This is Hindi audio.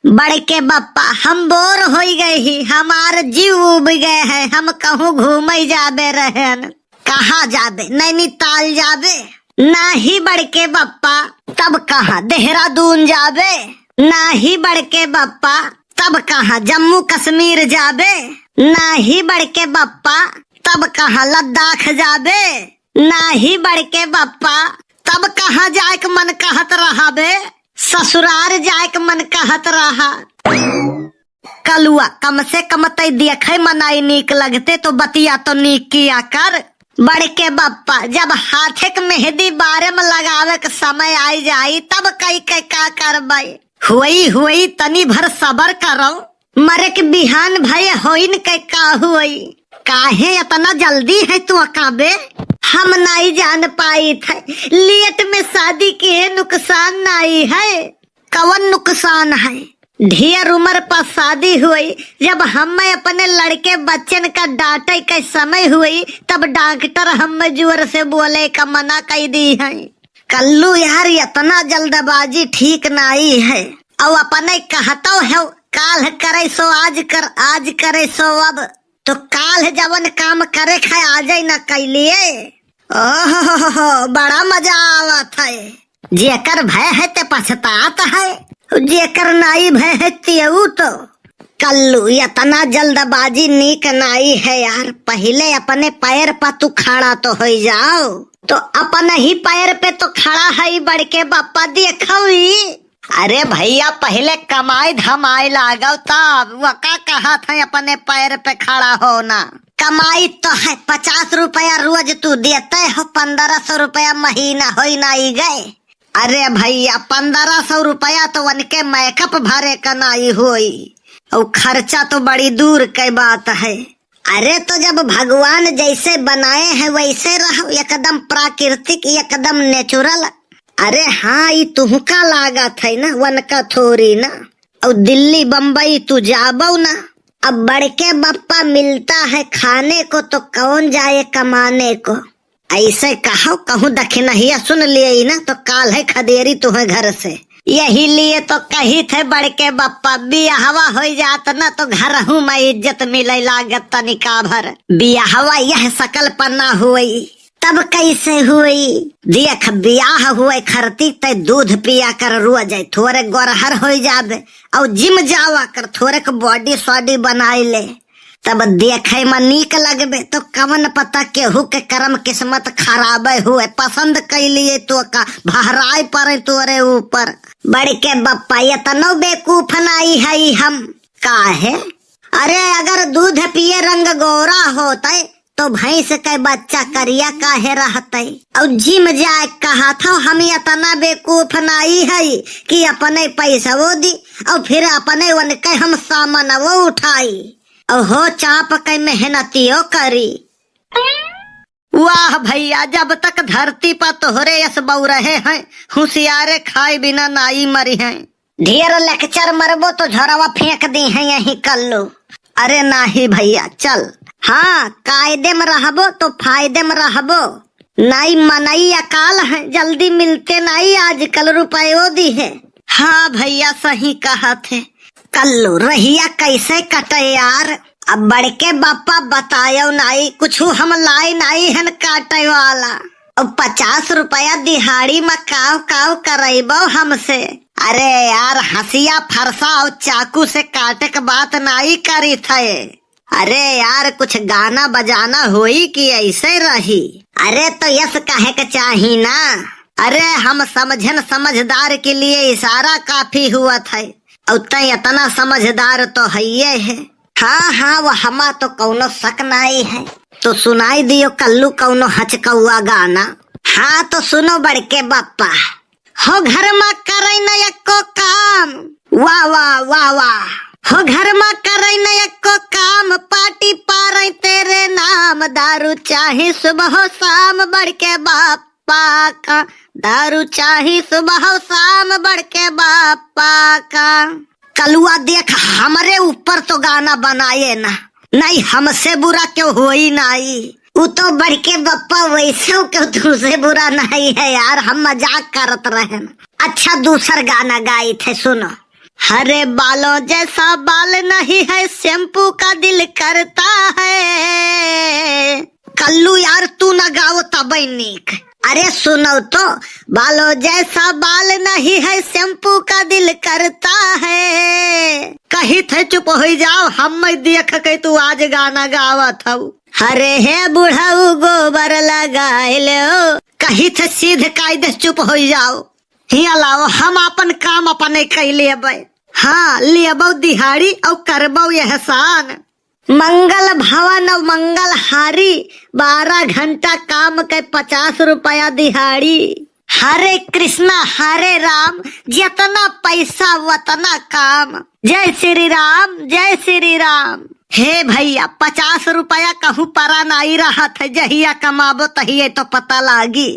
बड़के बप्पा हम बोर हो गए ही, हमार जीव उब गए है। हम कहूँ घूमे जाबे रहन, कहाँ जाबे? नैनीताल जाबे? नाही बड़के बप्पा, तब कहाँ देहरादून जाबे? नाही बड़के बप्पा, तब कहाँ जम्मू कश्मीर जाबे? नाही बड़के बप्पा, तब कहाँ लद्दाख जाबे? नाही बड़के बप्पा, तब कहाँ जाए के मन कहत रहा बे? ससुराल जाए के मन कहत रहा। कलुआ कम से कम तय देखे मनाई नीक लगते तो बतिया तो नीक किया कर। बड़के बप्पा जब हाथे के मेहंदी बारे में लगावे के समय आई जाई तब कई के का करबे? हुई तनी भर सबर करो, मरे के बिहान भय होइन के का हुई? काहे इतना जल्दी है तू अकाबे? हम नहीं जान पाई थे लेट में शादी के नुकसान नहीं है। कवन नुकसान है? ढेर उम्र पर शादी हुई, जब हम अपने लड़के बच्चन का डांटे के समय हुई तब डॉक्टर हम जोर से बोले का मना कर दी है। कल्लू यार इतना जल्दबाजी ठीक नहीं है। और अपने कहता है काल करे सो आज कर, आज करे सो अब, तो काल जवन काम करे खाए आ जाए न कैलिए। ओहो बड़ा मजा आवत है। जेकर भय है ते पछतात है, जेकर नाई भय है तेऊ तो। कल्लू इतना जल्दबाजी नीक नाई है यार। पहले अपने पैर पर तू खड़ा तो हो जाओ। तो अपने ही पैर पे तो खड़ा है बड़के बप्पा, देखो। अरे भैया पहले कमाई धमाई लागो तब वका कहा था अपने पैर पे खड़ा होना। कमाई तो है 50 रुपया रोज तू देते हो, 1500 रुपया महीना हो नहीं गए। अरे भैया 1500 रुपया तो उनके मेकअप भरे का नहीं हुई, और खर्चा तो बड़ी दूर की बात है। अरे तो जब भगवान जैसे बनाए हैं वैसे रहो, एकदम प्राकृतिक, एकदम नेचुरल। अरे हाँ ये तुहका लागत है ना, वनका थोड़ी ना। और दिल्ली बम्बई तू जाबो ना। अब बड़के बप्पा मिलता है खाने को तो कौन जाए कमाने को? ऐसे कहो कहूँ दखिनहिया सुन लिए ना तो काल है खदेरी तुम्हें घर से। यही लिए तो कही थे बड़के बप्पा बियाहवा हो जात ना तो घर हूँ मैं इज्जत मिले लागत तनिका भर। बियाहवा यह सकल पन्ना हुई तब कैसे हुई? देख बियाह हुए खरती ते दूध पिया कर रुआ जाए, थोड़े गोरहर हो जाबे और जिम जावा कर थोड़े के बॉडी स्वाडी बनाई ले, तब देखे में नीक लगबे। तो कवन पता केहू के कर्म किस्मत खराब हुए, पसंद कैलिए तो का भहराए पड़े तोरे ऊपर। बड़के बप्पा इतना बेकूफ नहीं है हम। काहे? अरे अगर दूध पिए रंग गोरा होता तो भैंस के बच्चा करिया काहे रहते? और जिम जाए कहा था हम इतना बेकूफ नहीं है कि अपने पैसा वो दी और फिर अपने उनके हम सामान वो उठाई और हो चाप के मेहनतियों करी। वाह भैया जब तक धरती पर तोहरे यस बऊ रहे हैं, होशियारे खाए बिना नाई मरी हैं। ढेर लेक्चर मरबो तो झोरवा फेंक दी है यही कल्लू। अरे नहीं भैया चल, हाँ कायदे में रहबो तो फायदे में रहबो। नहीं मनई अकाल है, जल्दी मिलते नहीं आजकल रुपयों दी है। हाँ भैया सही कहा थे। कल्लू रहिया कैसे कटे यार? अब बड़के बापा बतायो नहीं कुछ, हम लाई नहीं है काटे वाला। अब 50 रुपया दिहाड़ी में काव काव करेबो हमसे? अरे यार हंसिया फरसा और चाकू से काटे के बात नहीं करी थे। अरे यार कुछ गाना बजाना हुई कि ऐसे रही? अरे तो यस कहे के चाही ना। अरे हम समझन समझदार के लिए इशारा काफी हुआ था, और तय इतना समझदार तो है ये है। हाँ वो हमा तो कौनो शक नहीं है। तो सुनाई दियो कल्लू कौनो हचकौआ गाना। हाँ तो सुनो बड़के बप्पा। हो घर में करे न एको काम, वाह वाह वाह वाह। हो घर में करे न एको काम, पार्टी पारे तेरे नाम। दारू चाहे सुबह शाम बड़के बापा का, दारू चाहे सुबह शाम बड़के बापा का। कलुआ देख हमारे ऊपर तो गाना बनाए ना, नहीं हमसे बुरा क्यों होई नहीं। वो तो बड़के बप्पा वैसे क्यों तुमसे बुरा नहीं है यार, हम मजाक करत रहे। अच्छा दूसर गाना गाए थे सुनो। हरे बालों जैसा बाल नहीं है, शैम्पू का दिल करता है। कल्लू यार तू न गाओ तबई नीक। अरे सुनो तो, बालों जैसा बाल नहीं है, शैम्पू का दिल करता है। कही थे चुप हो जाओ, हम देख के तू आज गाना गावत हऊ। हरे हे बुढ़ऊ गोबर लगाए लो, कही थे सीध कायदे चुप हो जाओ। हिया लाओ, हम अपन काम अपने कैले अबै। हाँ लेबो दिहाड़ी और करबो एहसान। मंगल भवन और मंगल हारी, 12 घंटा काम के 50 रुपया दिहाड़ी। हरे कृष्णा हरे राम, जितना पैसा उतना काम। जय श्री राम जय श्री राम। हे भैया 50 रुपया कहूँ परा नहीं रहा था, जहिया कमाबो तहिए तो पता लागी।